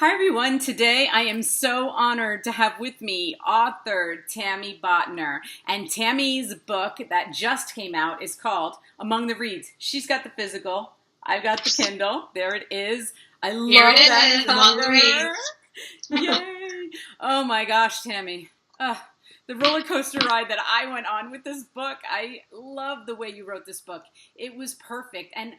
Hi everyone, today I am so honored to have with me author Tammy Bottner. And Tammy's book that just came out is called Among the Reeds. She's got the physical, I've got the Kindle. There it is. I love Here it that is, Among the cover. Reeds. Yay! Oh my gosh, Tammy. The roller coaster ride that I went on with this book. I love the way you wrote this book. It was perfect. And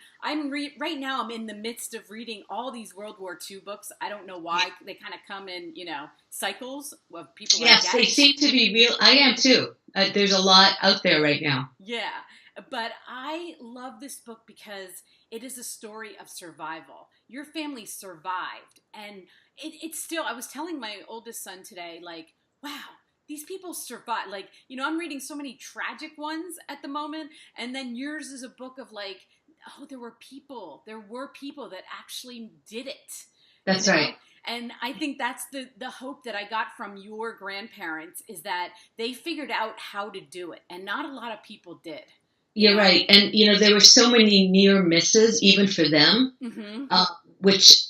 right now I'm in the midst of reading all these World War II books. I don't know why. They kind of come in, cycles of people. Yes, they seem to be real. I am too. There's a lot out there right now. Yeah. But I love this book because it is a story of survival. Your family survived. And it's still, I was telling my oldest son today, like, wow, these people survive. Like, I'm reading so many tragic ones at the moment. And then yours is a book of like, oh, there were people that actually did it. That's right. And I think that's the hope that I got from your grandparents is that they figured out how to do it. And not a lot of people did. You're right. And, there were so many near misses, even for them, which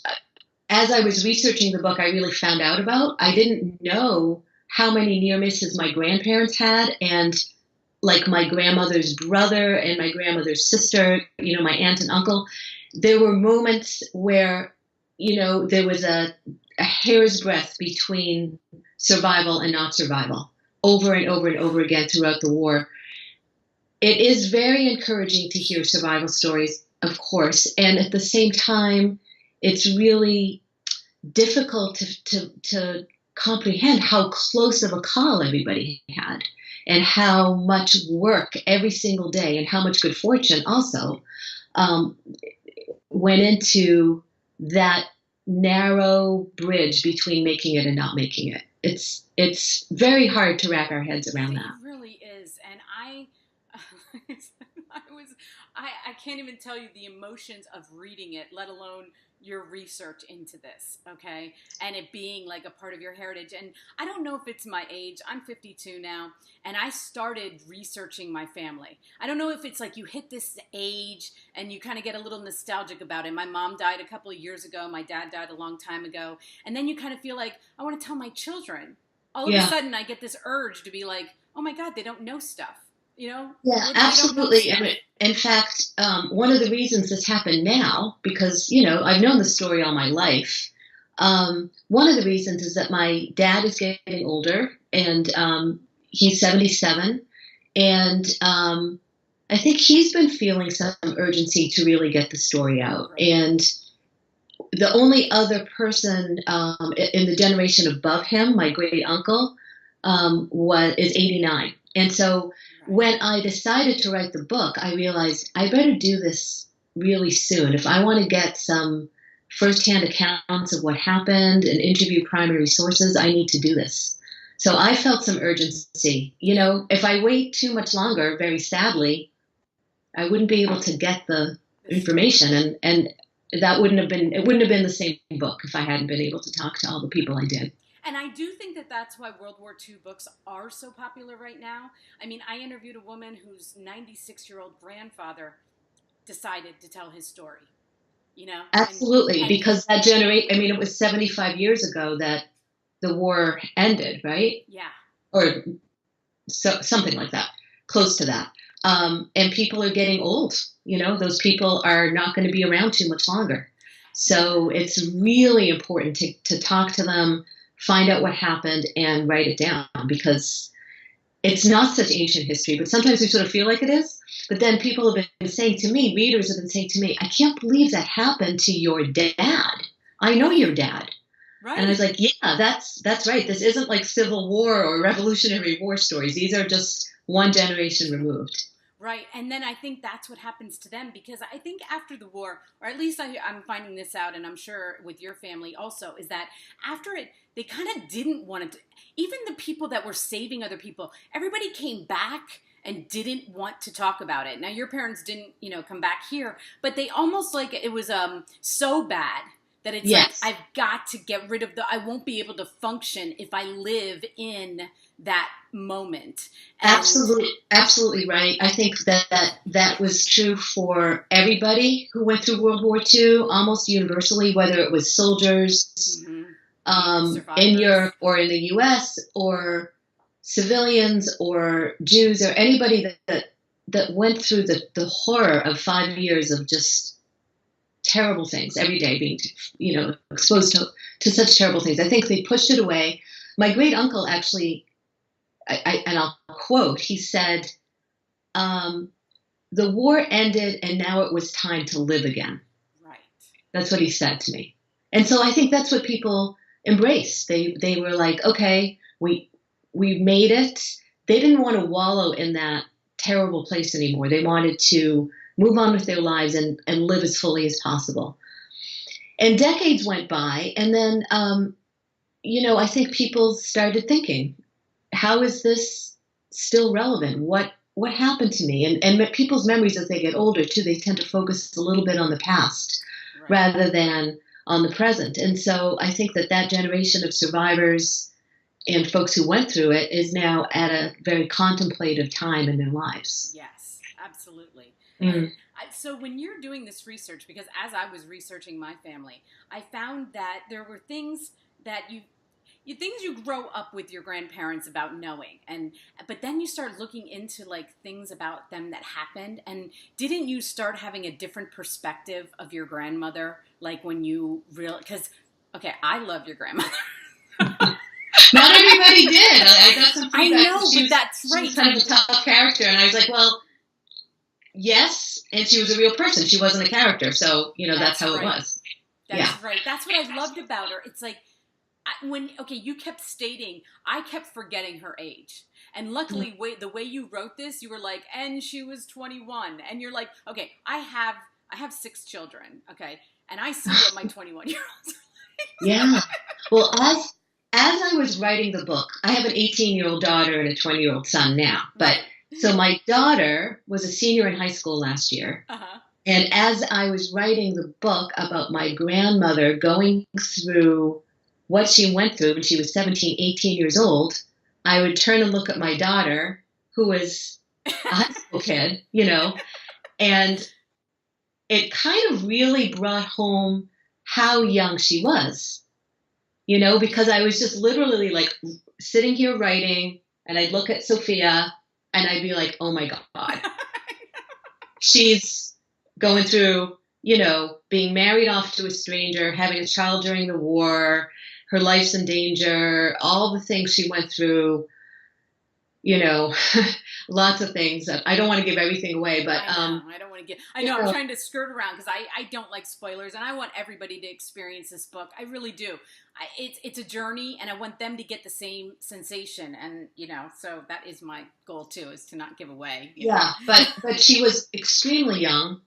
as I was researching the book, I really found out about. I didn't know how many near misses my grandparents had, and like my grandmother's brother and my grandmother's sister, my aunt and uncle. There were moments where, there was a hair's breadth between survival and not survival over and over and over again throughout the war. It is very encouraging to hear survival stories, of course, and at the same time, it's really difficult to comprehend how close of a call everybody had and how much work every single day and how much good fortune also went into that narrow bridge between making it and not making it. It's very hard to wrap our heads around that. It really is. And I can't even tell you the emotions of reading it, let alone your research into this, okay? And it being like a part of your heritage. And I don't know if it's my age. I'm 52 now, and I started researching my family. I don't know if it's like you hit this age and you kind of get a little nostalgic about it. My mom died a couple of years ago. My dad died a long time ago. And then you kind of feel like, I want to tell my children. All of a sudden, I get this urge to be like, oh my God, they don't know stuff. Yeah, absolutely. And in fact, one of the reasons this happened now, because, I've known the story all my life. One of the reasons is that my dad is getting older, and he's 77. And I think he's been feeling some urgency to really get the story out. Right. And the only other person in the generation above him, my great uncle, is 89. And so when I decided to write the book, I realized I better do this really soon. If I want to get some firsthand accounts of what happened and interview primary sources, I need to do this. So I felt some urgency. If I wait too much longer, very sadly, I wouldn't be able to get the information. And it wouldn't have been the same book if I hadn't been able to talk to all the people I did. And I do think that that's why World War II books are so popular right now. I mean, I interviewed a woman whose 96-year-old grandfather decided to tell his story, Absolutely, because that it was 75 years ago that the war ended, right? Yeah. Or something like that, close to that. And people are getting old. Those people are not going to be around too much longer. So it's really important to talk to them, find out what happened, and write it down, because it's not such ancient history, but sometimes we sort of feel like it is. But then people have been saying to me, readers have been saying to me, I can't believe that happened to your dad. I know your dad. Right. And I was like, yeah, that's right. This isn't like Civil War or Revolutionary War stories. These are just one generation removed. Right. And then I think that's what happens to them, because I think after the war, or at least I'm finding this out, and I'm sure with your family also, is that after it, they kind of didn't want to, even the people that were saving other people, everybody came back and didn't want to talk about it. Now, your parents didn't, come back here, but they almost like it was so bad that it's Yes. like, I've got to get rid of I won't be able to function if I live in that moment. And Absolutely right. I think that was true for everybody who went through World War II, almost universally, whether it was soldiers in Europe or in the U.S. or civilians or Jews or anybody that went through the horror of 5 years of just terrible things every day, being exposed to such terrible things. I think they pushed it away. My great uncle actually, and I'll quote, he said, "The war ended, and now it was time to live again." Right. That's what he said to me, and so I think that's what people embraced. They were like, "Okay, we made it." They didn't want to wallow in that terrible place anymore. They wanted to move on with their lives and live as fully as possible. And decades went by, and then, I think people started thinking, how is this still relevant? What happened to me? And people's memories as they get older, too, they tend to focus a little bit on the past rather than on the present. And so I think that generation of survivors and folks who went through it is now at a very contemplative time in their lives. Yes, absolutely. Mm. So when you're doing this research, because as I was researching my family, I found that there were things that you grow up with your grandparents about knowing, but then you start looking into like things about them that happened, and didn't you start having a different perspective of your grandmother, like when you because I love your grandmother. Not everybody did. I got some feedback. I know, but that's right. She was kind of a tough character, and I was like, well, yes, and she was a real person. She wasn't a character, so that's how it was. That's right. That's what I loved about her. It's like you kept stating, I kept forgetting her age, and luckily, the way you wrote this, you were like, and she was 21, and you're like, okay, I have 6 children, okay, and I see what my 21-year-olds are like. Yeah. Well, as I was writing the book, I have an 18-year-old daughter and a 20-year-old son now. But so my daughter was a senior in high school last year. Uh-huh. And as I was writing the book about my grandmother going through what she went through when she was 17, 18 years old, I would turn and look at my daughter, who was a high school kid, and it kind of really brought home how young she was. Because I was just literally like sitting here writing, and I'd look at Sophia and I'd be like, oh my God, she's going through, being married off to a stranger, having a child during the war, her life's in danger, all the things she went through, lots of things that I don't want to give everything away, but I don't want to I'm trying to skirt around because I don't like spoilers, and I want everybody to experience this book. I really do. It's a journey, and I want them to get the same sensation, and so that is my goal too, is to not give away. Yeah, but she was extremely young,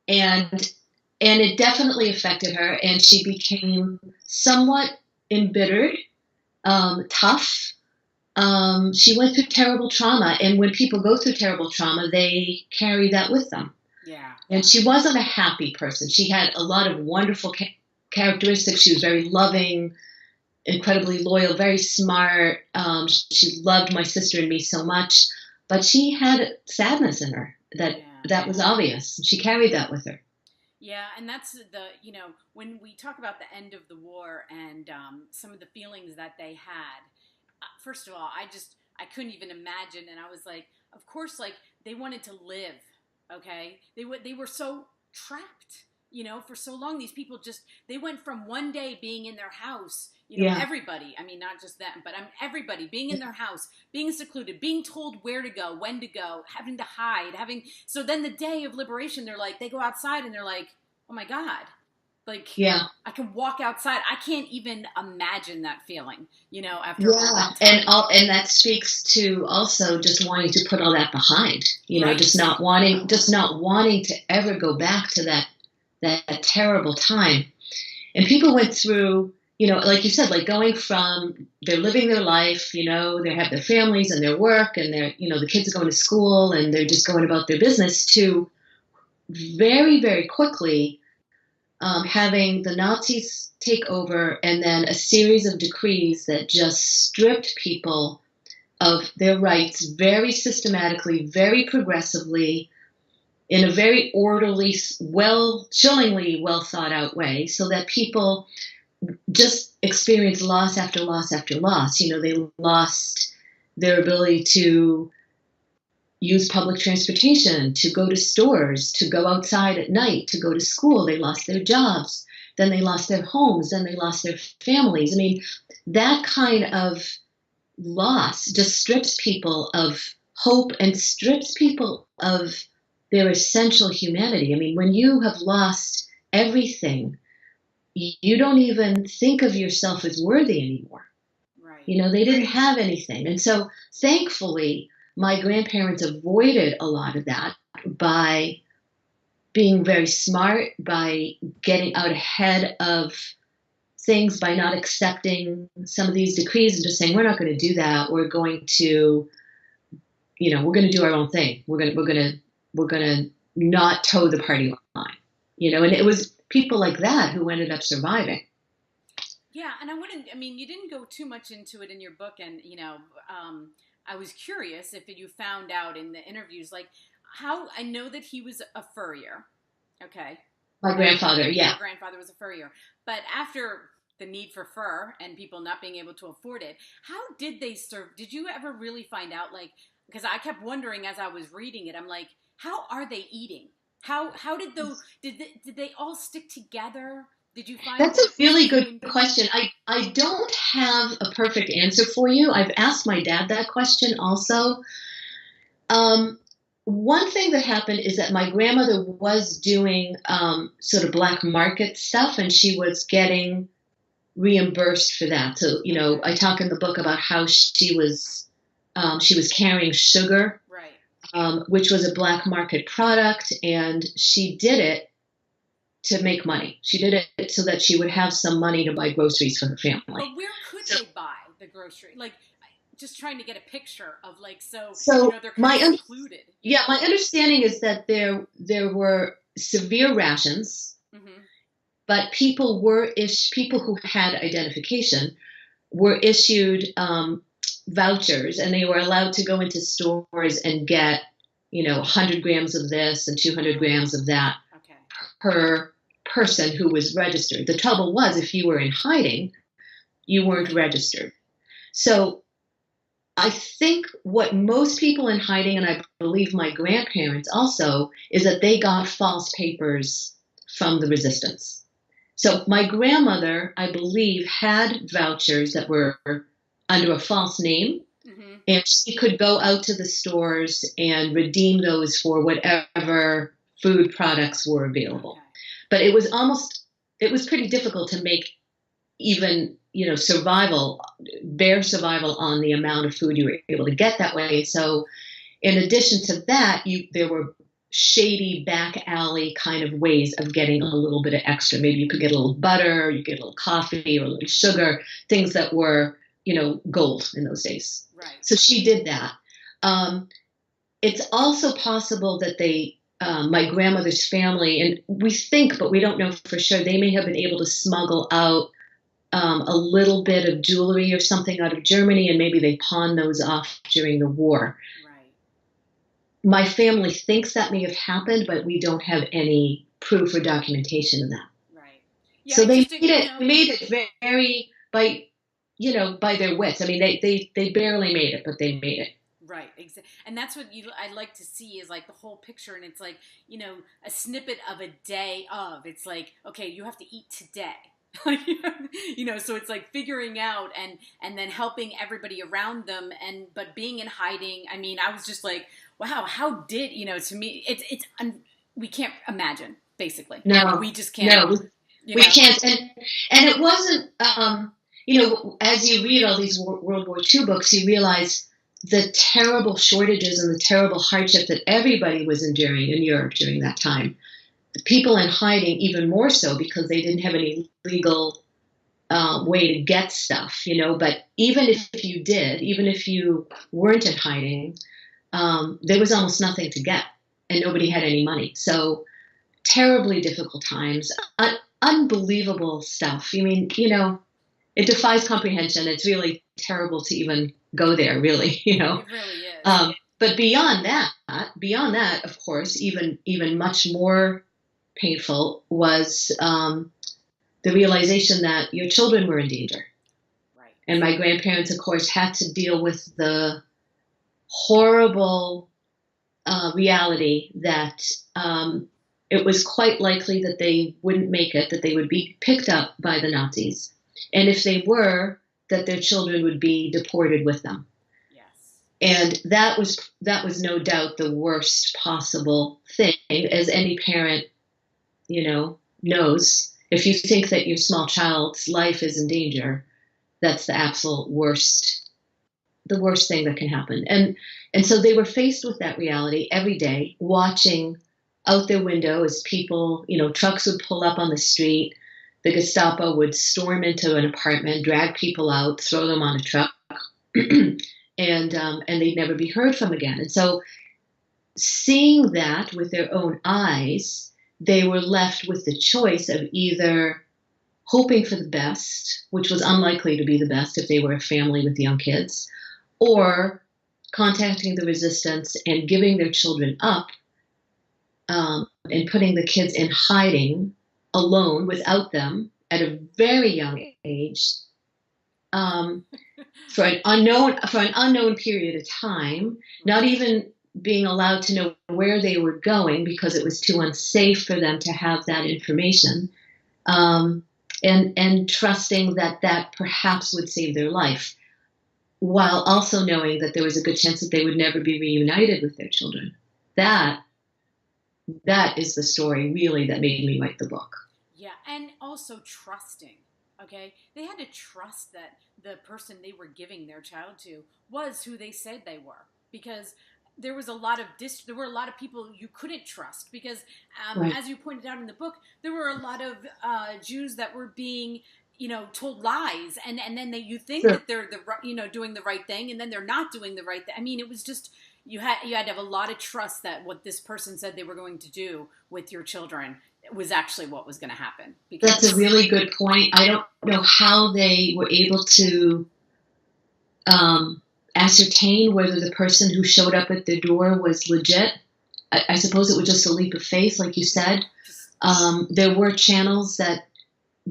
and it definitely affected her, and she became somewhat embittered, tough. She went through terrible trauma, and when people go through terrible trauma, they carry that with them. Yeah. And she wasn't a happy person. She had a lot of wonderful characteristics. She was very loving, incredibly loyal, very smart. She loved my sister and me so much, but she had sadness in her that was obvious. She carried that with her. Yeah, and that's when we talk about the end of the war and some of the feelings that they had. First of all, I couldn't even imagine, and I was like, of course, like they wanted to live, okay? They were so trapped, for so long. These people they went from one day being in their house, everybody, I mean, not just them, but everybody being in their house, being secluded, being told where to go, when to go, having to hide, so then the day of liberation, they go outside and they're like, oh my God. I can walk outside. I can't even imagine that feeling, after all that time. And that speaks to also just wanting to put all that behind, right. just not wanting to ever go back to that terrible time. And people went through, like you said, like going from they're living their life, they have their families and their work, and they're, the kids are going to school and they're just going about their business, to very, very quickly having the Nazis take over, and then a series of decrees that just stripped people of their rights very systematically, very progressively, in a very orderly, chillingly well thought out way, so that people just experienced loss after loss after loss. They lost their ability to use public transportation, to go to stores, to go outside at night, to go to school. They lost their jobs. Then they lost their homes. Then they lost their families. I mean, that kind of loss just strips people of hope and strips people of their essential humanity. I mean, when you have lost everything, you don't even think of yourself as worthy anymore. Right. They didn't have anything. And so thankfully, my grandparents avoided a lot of that by being very smart, by getting out ahead of things, by not accepting some of these decrees and just saying, we're not going to do that. We're going to, we're going to do our own thing. We're going to not toe the party line, and it was people like that who ended up surviving. Yeah. And you didn't go too much into it in your book. And, I was curious if you found out in the interviews, like how I know that he was a furrier. Okay. My grandfather, yeah. My grandfather was a furrier. But after the need for fur and people not being able to afford it, how did they serve? Did you ever really find out, like, because I kept wondering as I was reading it, I'm like, how are they eating? How did did they all stick together? Did you find that's a really good question? I don't have a perfect answer for you. I've asked my dad that question also. One thing that happened is that my grandmother was doing sort of black market stuff, and she was getting reimbursed for that. So, I talk in the book about how she was carrying sugar, right, which was a black market product, and she did it to make money. She did it so that she would have some money to buy groceries for her family. But where could they buy the grocery? Like, just trying to get a picture of, like, so they're kind of included. Yeah, my understanding is that there were severe rations, mm-hmm. but people who had identification were issued vouchers, and they were allowed to go into stores and get 100 grams of this and 200 grams of that per person who was registered. The trouble was, if you were in hiding, you weren't registered. So I think what most people in hiding, and I believe my grandparents also, is that they got false papers from the resistance. So my grandmother, I believe, had vouchers that were under a false name, mm-hmm. and she could go out to the stores and redeem those for whatever food products were available. Okay. But it was pretty difficult to make even, bare survival on the amount of food you were able to get that way. So in addition to that, there were shady back alley kind of ways of getting a little bit of extra. Maybe you could get a little butter, you get a little coffee or a little sugar, things that were, gold in those days. Right. So she did that. It's also possible that my grandmother's family, and we think, but we don't know for sure, they may have been able to smuggle out a little bit of jewelry or something out of Germany, and maybe they pawned those off during the war. Right. My family thinks that may have happened, but we don't have any proof or documentation of that. Right. Yeah, so they made it very by their wits. I mean, they barely made it, but they made it. Right, exactly. And that's what I like to see is like the whole picture, and it's like, a snippet of a day of, it's like, okay, you have to eat today. So it's like figuring out and then helping everybody around them, but being in hiding. I mean, I was just like, wow, how did, to me, we can't imagine, basically. No, we just can't. No, we can't. And it wasn't, as you read all these World War II books, you realize the terrible shortages and the terrible hardship that everybody was enduring in Europe during that time. The people in hiding even more so because they didn't have any legal way to get stuff, But even if you did, even if you weren't in hiding, there was almost nothing to get, and nobody had any money. So terribly difficult times. unbelievable stuff. I mean, it defies comprehension. It's really terrible to even go there, really, It really is. But beyond that, of course, even much more painful was the realization that your children were in danger. Right. And my grandparents, of course, had to deal with the horrible reality that it was quite likely that they wouldn't make it, that they would be picked up by the Nazis. And if they were, that their children would be deported with them. Yes. And that was no doubt the worst possible thing, as any parent, knows. If you think that your small child's life is in danger, that's the absolute worst, the worst thing that can happen. And so they were faced with that reality every day, watching out their window as people, trucks would pull up on the street. The Gestapo would storm into an apartment, drag people out, throw them on a truck, and they'd never be heard from again. And so seeing that with their own eyes, they were left with the choice of either hoping for the best, which was unlikely to be the best if they were a family with young kids, or contacting the resistance and giving their children up, and putting the kids in hiding alone without them at a very young age, for an unknown period of time, not even being allowed to know where they were going because it was too unsafe for them to have that information, and trusting that perhaps would save their life, while also knowing that there was a good chance that they would never be reunited with their children. That is the story, really, that made me write the book. Yeah, and also trusting, okay? They had to trust that the person they were giving their child to was who they said they were, because there was a lot of there were a lot of people you couldn't trust, because Right. as you pointed out in the book, there were a lot of Jews that were being told lies, and then you think Sure. that they're doing the right thing, and then they're not doing the right thing. I mean, it was just you had to have a lot of trust that what this person said they were going to do with your children was actually what was going to happen. Because That's a really good point. I don't know how they were able to ascertain whether the person who showed up at their door was legit. I suppose it was just a leap of faith, like you said. There were channels that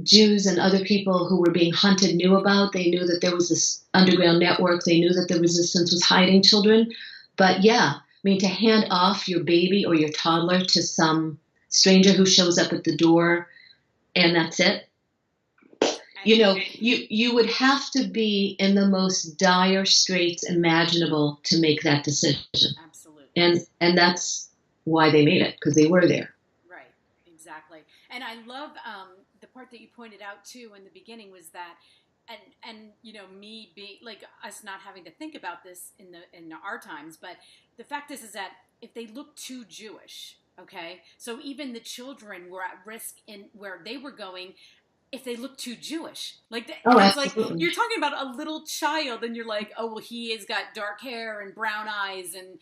Jews and other people who were being hunted knew about. They knew that there was this underground network. They knew that the resistance was hiding children. But yeah, I mean, to hand off your baby or your toddler to some stranger who shows up at the door and that's it. You would have to be in the most dire straits imaginable to make that decision. Absolutely. And that's why they made it, because they were there. Right, exactly. And I love the part that you pointed out too in the beginning was that, and me being like us not having to think about this in our times, but the fact is that if they look too Jewish, okay, so even the children were at risk in where they were going if they look too Jewish. Like it's like you're talking about a little child, and you're like, oh well, he has got dark hair and brown eyes, and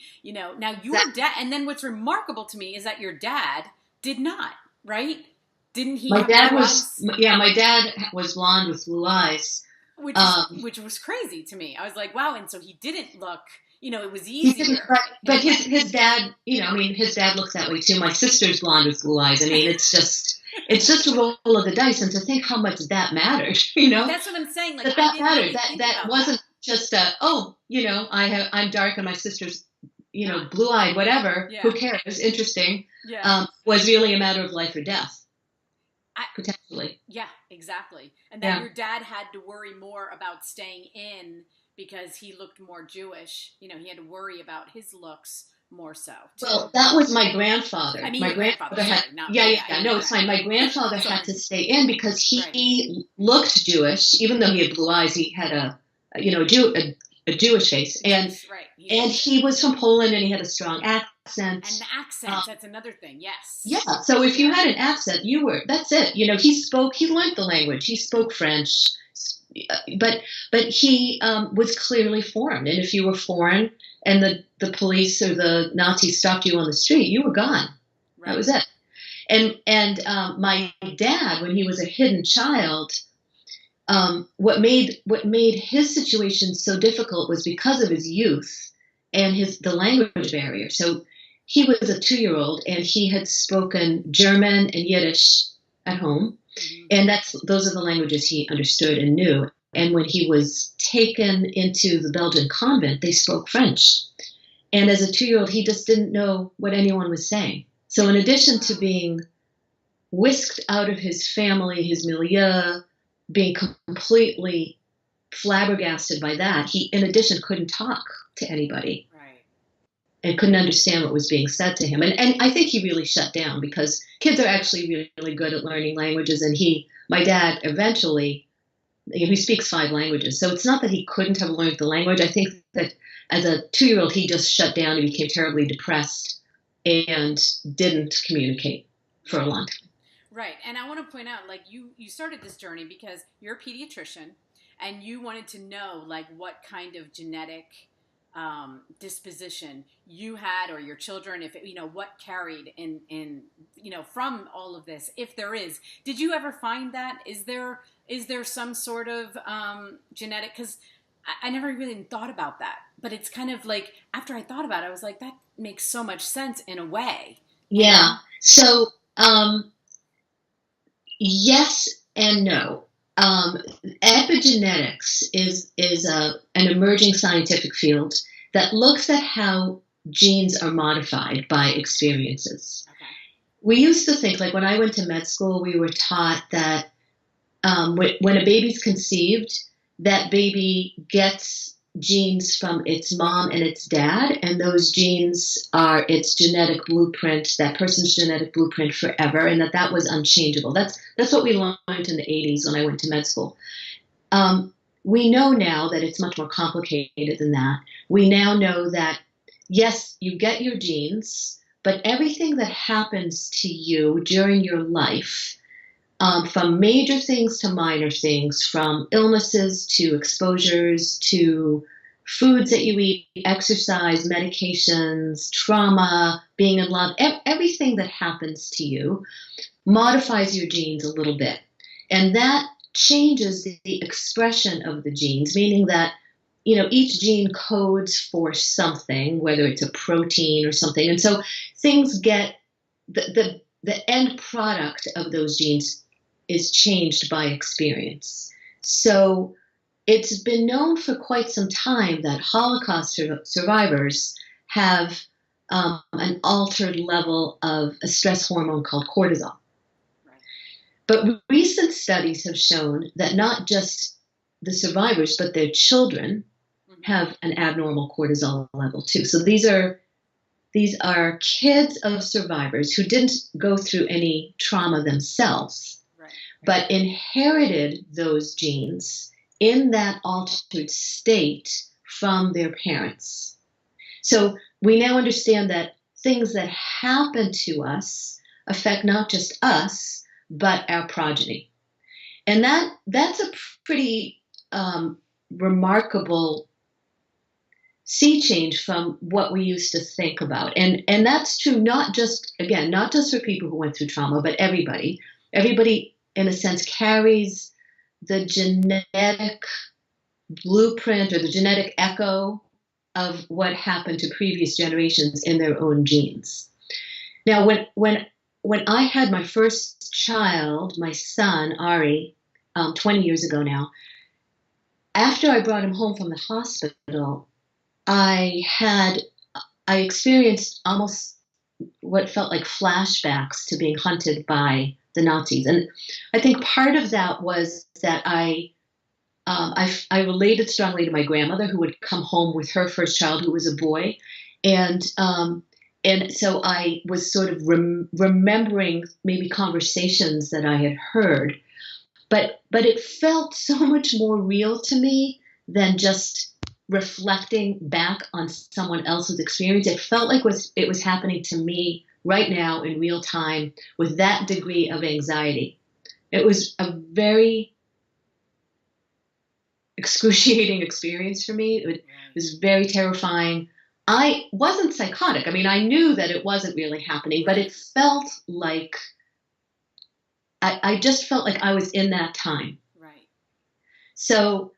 now your dad. And then what's remarkable to me is that your dad did not, right? Didn't he? My dad was blonde with blue eyes, which was crazy to me. I was like, wow, and so he didn't look. It was easier. But his dad, his dad looks that way too. My sister's blonde with blue eyes. I mean, it's just a roll of the dice, and to think how much that mattered. That's what I'm saying. Like that mattered. That wasn't just I'm dark and my sister's blue-eyed, whatever. Yeah. Who cares? Interesting. Yeah. Was really a matter of life or death. Potentially. Yeah, exactly. And then your dad had to worry more about staying in because he looked more Jewish. He had to worry about his looks more so. Too. Well, that was my grandfather. I mean, my grandfather had. No, it's fine. My grandfather had to stay in because he looked Jewish, even though he had blue eyes. He had a Jewish face, and he was from Poland, and he had a strong accent. And the accent, that's another thing. Yes. Yeah. So if you had an accent, that's it. He learned the language. He spoke French, but he was clearly foreign. And if you were foreign and the police or the Nazis stopped you on the street, you were gone. Right. That was it. And my dad, when he was a hidden child, what made his situation so difficult was because of his youth and the language barrier. So he was a 2-year-old, and he had spoken German and Yiddish at home, and those are the languages he understood and knew. And when he was taken into the Belgian convent, they spoke French. And as a 2-year-old, he just didn't know what anyone was saying. So in addition to being whisked out of his family, his milieu, being completely flabbergasted by that, he, in addition, couldn't talk to anybody. Right. And couldn't understand what was being said to him. And I think he really shut down, because kids are actually really, really good at learning languages. And my dad, eventually, he speaks 5 languages. So it's not that he couldn't have learned the language. I think that as a 2-year-old, he just shut down and became terribly depressed and didn't communicate for a long time. Right. And I want to point out, like, you started this journey because you're a pediatrician and you wanted to know, like, what kind of genetic disposition you had, or your children, if it, what carried in from all of this, if there is. Did you ever find that? Is there some sort of genetic? Because I never really thought about that, but it's kind of like, after I thought about it, I was like, that makes so much sense in a way. Yeah. So yes and no. Epigenetics is an emerging scientific field that looks at how genes are modified by experiences. Okay. We used to think, like when I went to med school, we were taught that when a baby's conceived, that baby gets genes from its mom and its dad, and those genes are its genetic blueprint, that person's genetic blueprint forever, and that was unchangeable. That's what we learned in the 80s when I went to med school. We know now that it's much more complicated than that. We now know that, yes, you get your genes, but everything that happens to you during your life, from major things to minor things, from illnesses to exposures to foods that you eat, exercise, medications, trauma, being in love, everything that happens to you modifies your genes a little bit. And that changes the expression of the genes, meaning that, each gene codes for something, whether it's a protein or something. And so things get, the end product of those genes is changed by experience. So it's been known for quite some time that Holocaust survivors have an altered level of a stress hormone called cortisol. Right. But recent studies have shown that not just the survivors, but their children have an abnormal cortisol level too. So these are kids of survivors who didn't go through any trauma themselves, but inherited those genes in that altered state from their parents. So we now understand that things that happen to us affect not just us, but our progeny. And that's a pretty remarkable sea change from what we used to think about. And that's true not just for people who went through trauma, but everybody. Everybody, in a sense, carries the genetic blueprint or the genetic echo of what happened to previous generations in their own genes. Now, when I had my first child, my son, Ari, 20 years ago now, after I brought him home from the hospital, I experienced almost what felt like flashbacks to being hunted by the Nazis. And I think part of that was that I related strongly to my grandmother, who would come home with her first child, who was a boy. And so I was sort of remembering maybe conversations that I had heard. But it felt so much more real to me than just reflecting back on someone else's experience. It felt like it was happening to me right now in real time with that degree of anxiety. It was a very excruciating experience for me. It was very terrifying. I wasn't psychotic. I mean, I knew that it wasn't really happening, but it felt like I just felt like I was in that time. Right. So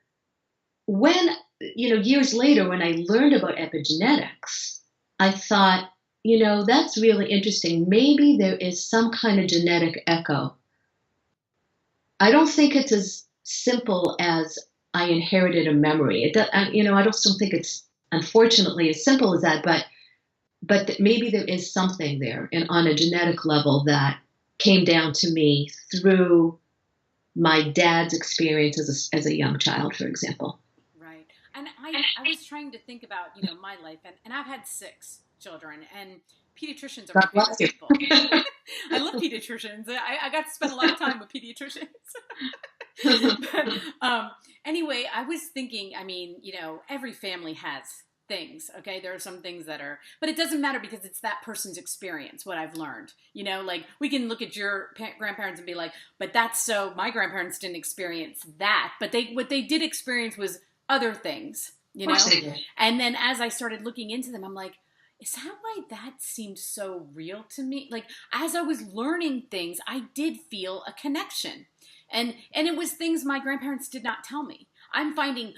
when, years later, when I learned about epigenetics, I thought, that's really interesting. Maybe there is some kind of genetic echo. I don't think it's as simple as I inherited a memory. I don't still think it's, unfortunately, as simple as that, but that maybe there is something there and on a genetic level that came down to me through my dad's experience as a young child, for example. Right. And I was trying to think about, my life, and I've had 6 children, and pediatricians are my favorite people. I love pediatricians. I got to spend a lot of time with pediatricians. But, anyway, I was thinking, every family has things, okay? There are some things that are, but it doesn't matter because it's that person's experience, what I've learned. Like we can look at your grandparents and be like, but that's so, my grandparents didn't experience that, but what they did experience was other things, And then as I started looking into them, I'm like, is that why that seemed so real to me? Like, as I was learning things, I did feel a connection. And it was things my grandparents did not tell me. I'm finding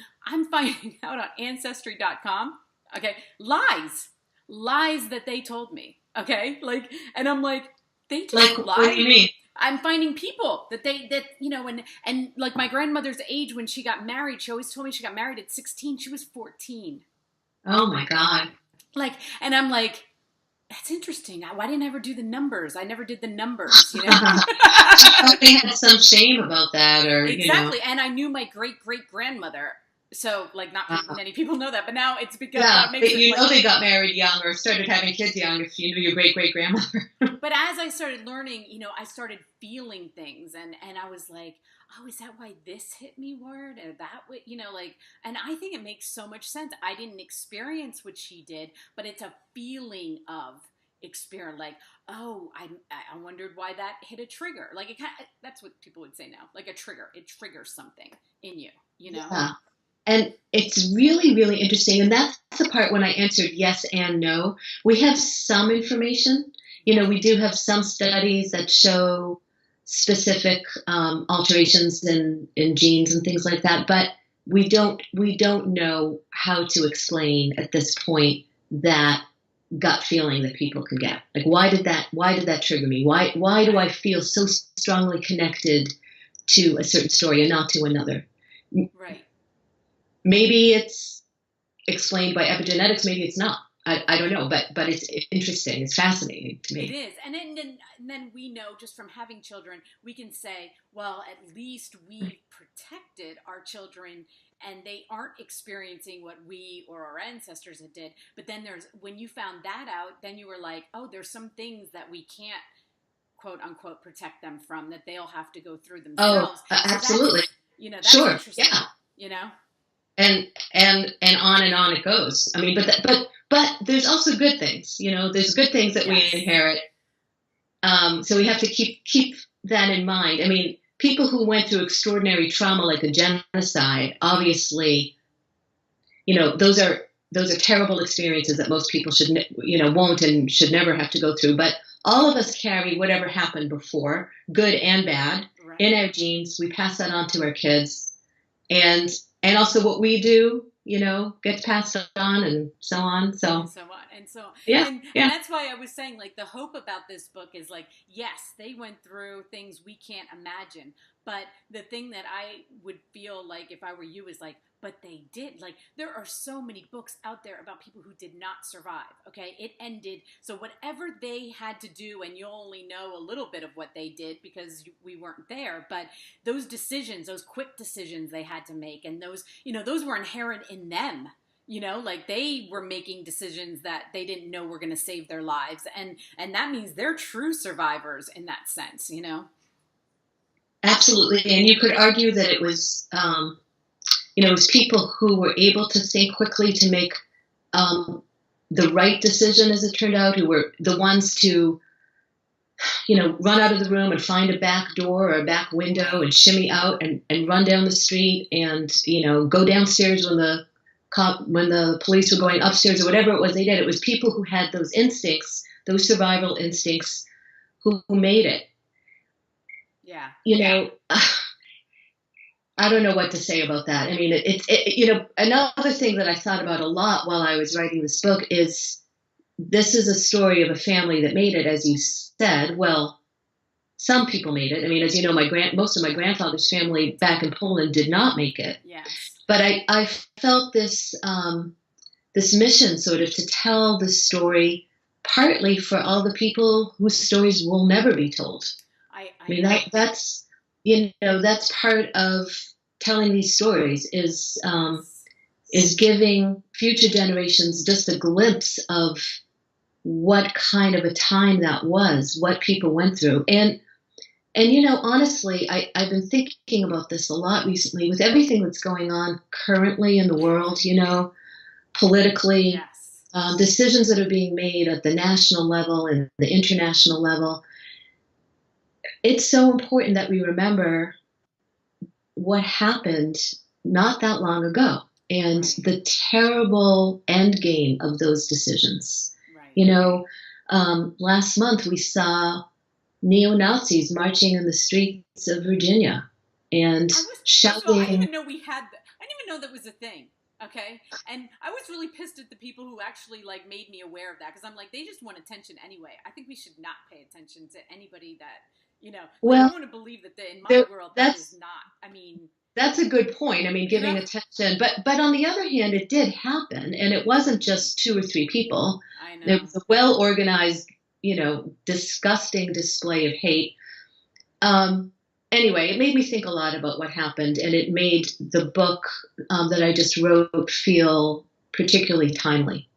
out on Ancestry.com, okay, lies that they told me, okay? Like, and I'm like, they just lied. What do you mean? I'm finding people that and like my grandmother's age when she got married, she always told me she got married at 16. She was 14. Oh my God. Like, and I'm like, that's interesting. Why didn't I ever do the numbers? I never did the numbers, They had some shame about that, or exactly. And I knew my great-great-grandmother. So, like, not many people know that, but now it's because they got married young or started having kids young if you knew your great-great-grandmother. But as I started learning, I started feeling things, and I was like, oh, is that why this hit me hard? Or that way, and I think it makes so much sense. I didn't experience what she did, but it's a feeling of experience, like, oh, I wondered why that hit a trigger. Like, that's what people would say now, like a trigger. It triggers something in you, Yeah. And it's really, really interesting. And that's the part when I answered yes and no. We have some information. We do have some studies that show specific alterations in genes and things like that. But we don't know how to explain at this point that gut feeling that people can get. Like, why did that trigger me? Why do I feel so strongly connected to a certain story and not to another? Right. Maybe it's explained by epigenetics. Maybe it's not. I don't know, but it's interesting. It's fascinating to me. It is. And then we know just from having children, we can say, well, at least we protected our children and they aren't experiencing what we or our ancestors did. But then when you found that out, then you were like, oh, there's some things that we can't, quote unquote, protect them from, that they'll have to go through themselves. Oh, absolutely. That's sure. Interesting. Yeah. And on it goes. I mean, but there's also good things. There's good things that we inherit. So we have to keep that in mind. I mean, people who went through extraordinary trauma like a genocide, obviously, those are terrible experiences that most people won't and should never have to go through. But all of us carry whatever happened before, good and bad, in our genes. We pass that on to our kids, and also what we do, gets passed on and so on. And that's why I was saying, like, the hope about this book is like, yes, they went through things we can't imagine. But the thing that I would feel like if I were you is like, but they did. Like, there are so many books out there about people who did not survive. Okay. It ended. So whatever they had to do, and you'll only know a little bit of what they did because we weren't there, but those decisions, those quick decisions they had to make, and those were inherent in them. Like, they were making decisions that they didn't know were going to save their lives. And that means they're true survivors in that sense, Absolutely. And you could argue that it was, it was people who were able to think quickly to make the right decision, as it turned out, who were the ones to, run out of the room and find a back door or a back window and shimmy out and run down the street and, go downstairs when the police were going upstairs or whatever it was they did. It was people who had those instincts, those survival instincts, who made it. Yeah. you know, I don't know what to say about that. I mean, another thing that I thought about a lot while I was writing this book is this is a story of a family that made it, as you said. Well, some people made it. I mean, as you know, most of my grandfather's family back in Poland did not make it. Yes. But I felt this this mission sort of to tell the story partly for all the people whose stories will never be told. I mean, that's that's part of telling these stories is giving future generations just a glimpse of what kind of a time that was, what people went through. And honestly, I've been thinking about this a lot recently with everything that's going on currently in the world, politically, yes. Decisions that are being made at the national level and the international level. It's so important that we remember what happened not that long ago and the terrible end game of those decisions. Right. Last month we saw NeoNazis marching in the streets of Virginia and shouting. I didn't even know we had that. I didn't even know that was a thing. Okay. And I was really pissed at the people who actually made me aware of that. Cause I'm like, they just want attention anyway. I think we should not pay attention to anybody that, well, I want to believe that in my world, that is not, that's a good point. I mean, giving attention, but on the other hand, it did happen, and it wasn't just 2 or 3 people. I know. There was a well-organized, disgusting display of hate. Anyway, it made me think a lot about what happened, and it made the book that I just wrote feel particularly timely.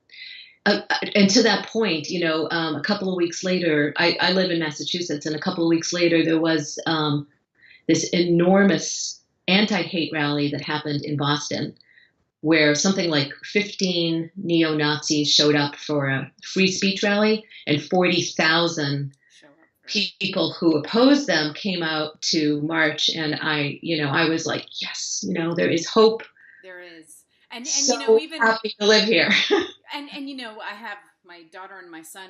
And to that point, a couple of weeks later, I live in Massachusetts, and a couple of weeks later, there was this enormous anti-hate rally that happened in Boston, where something like 15 neo-Nazis showed up for a free speech rally, and 40,000 people who opposed them came out to march. And I was like, yes, there is hope. There is. And so even happy to live here. and I have my daughter and my son,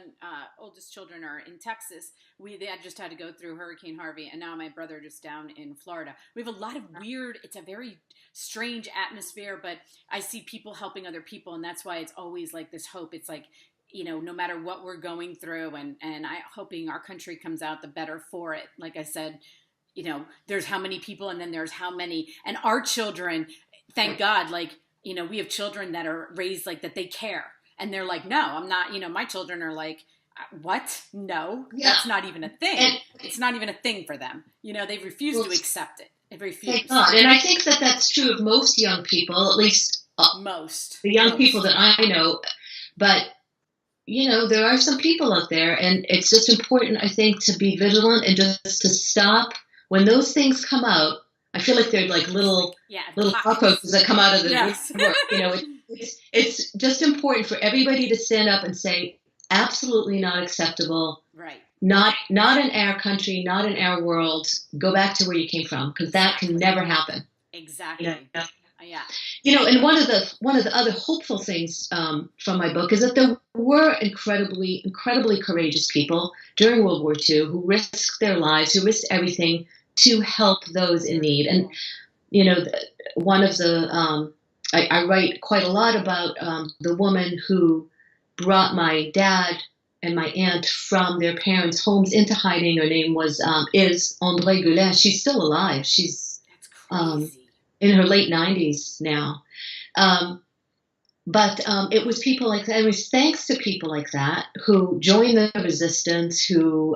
oldest children are in Texas. They just had to go through Hurricane Harvey, and now my brother just down in Florida. We have a lot of it's a very strange atmosphere, but I see people helping other people, and that's why it's always like this hope. It's like, no matter what we're going through, and I hoping our country comes out the better for it. Like I said, there's how many people, and then there's how many, and our children, thank God, we have children that are raised that they care. And they're like, no, I'm not, my children are like, what? No, that's not even a thing. It's not even a thing for them. They've refused to accept it. They've refused. Thank God. And I think that that's true of most young people, at least the young people that I know. But, there are some people out there, and it's just important, I think, to be vigilant and just to stop when those things come out. I feel like they're like little cockroaches that come out of the woodwork. It's just important for everybody to stand up and say, absolutely not acceptable. Right. Not in our country, not in our world. Go back to where you came from, because that can never happen. Exactly. Yeah. And one of the other hopeful things from my book is that there were incredibly, incredibly courageous people during World War II who risked their lives, who risked everything to help those in need. And one of the I write quite a lot about the woman who brought my dad and my aunt from their parents' homes into hiding. Her name is André Goulet. She's still alive. She's in her late 90s now. But it was people like that. It was thanks to people like that who joined the resistance, who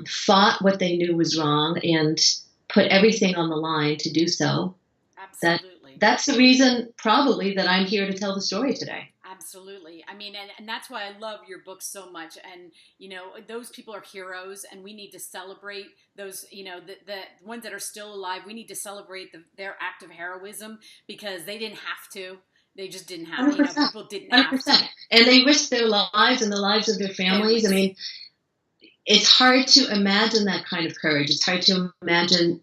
fought what they knew was wrong and put everything on the line to do so. Absolutely. That's the reason probably that I'm here to tell the story today. Absolutely. I mean, and that's why I love your book so much. And, those people are heroes, and we need to celebrate those, the ones that are still alive. We need to celebrate their act of heroism, because they didn't have to. They just didn't have to. People didn't have to. And they risked their lives and the lives of their families. I mean, it's hard to imagine that kind of courage. It's hard to imagine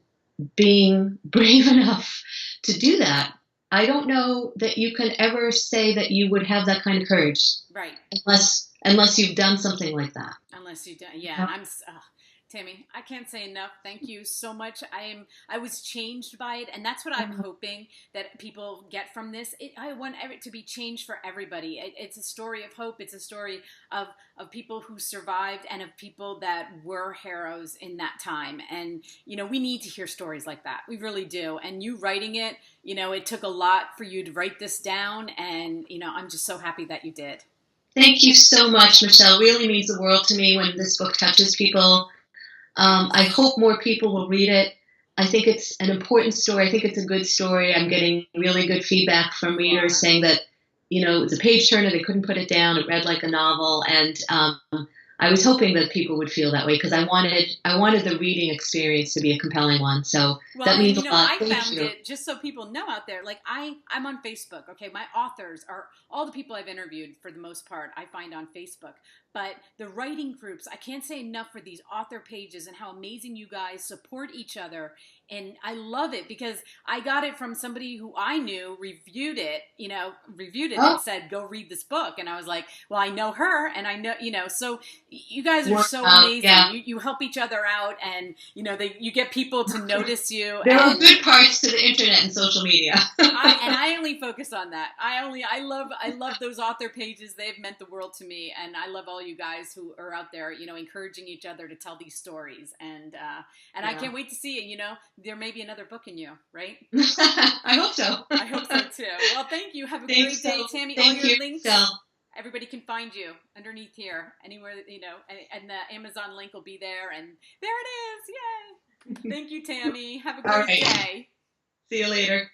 being brave enough to do that. I don't know that you can ever say that you would have that kind of courage. Right. Unless you've done something like that. Unless you've done, yeah. Tammy, I can't say enough. Thank you so much. I was changed by it, and that's what I'm hoping that people get from this. I want it to be changed for everybody. It's a story of hope. It's a story of people who survived and of people that were heroes in that time. And, we need to hear stories like that. We really do. And you writing it, it took a lot for you to write this down, and, I'm just so happy that you did. Thank you so much, Michelle. It really means the world to me when this book touches people. I hope more people will read it. I think it's an important story. I think it's a good story. I'm getting really good feedback from readers saying that, it's a page turner. They couldn't put it down. It read like a novel. And I was hoping that people would feel that way because I wanted the reading experience to be a compelling one. So that means a lot. I found it, just so people know out there, like I'm on Facebook. Okay, my authors are all the people I've interviewed for the most part. I find on Facebook. But the writing groups, I can't say enough for these author pages and how amazing you guys support each other. And I love it because I got it from somebody who I knew, reviewed it and said, go read this book. And I was like, well, I know her and I know, so you guys are so amazing. Yeah. You help each other out and, you get people to notice you. There are good parts to the internet and social media. I only focus on that. I love those author pages. They've meant the world to me. And I love all you guys who are out there, encouraging each other to tell these stories. And I can't wait to see it. There may be another book in you, right? I hope so. I hope so too. Well, thank you. Have a great day, Tammy. All your links, everybody can find you underneath here, anywhere, and the Amazon link will be there. And there it is. Yay. Thank you, Tammy. Have a great day. See you later.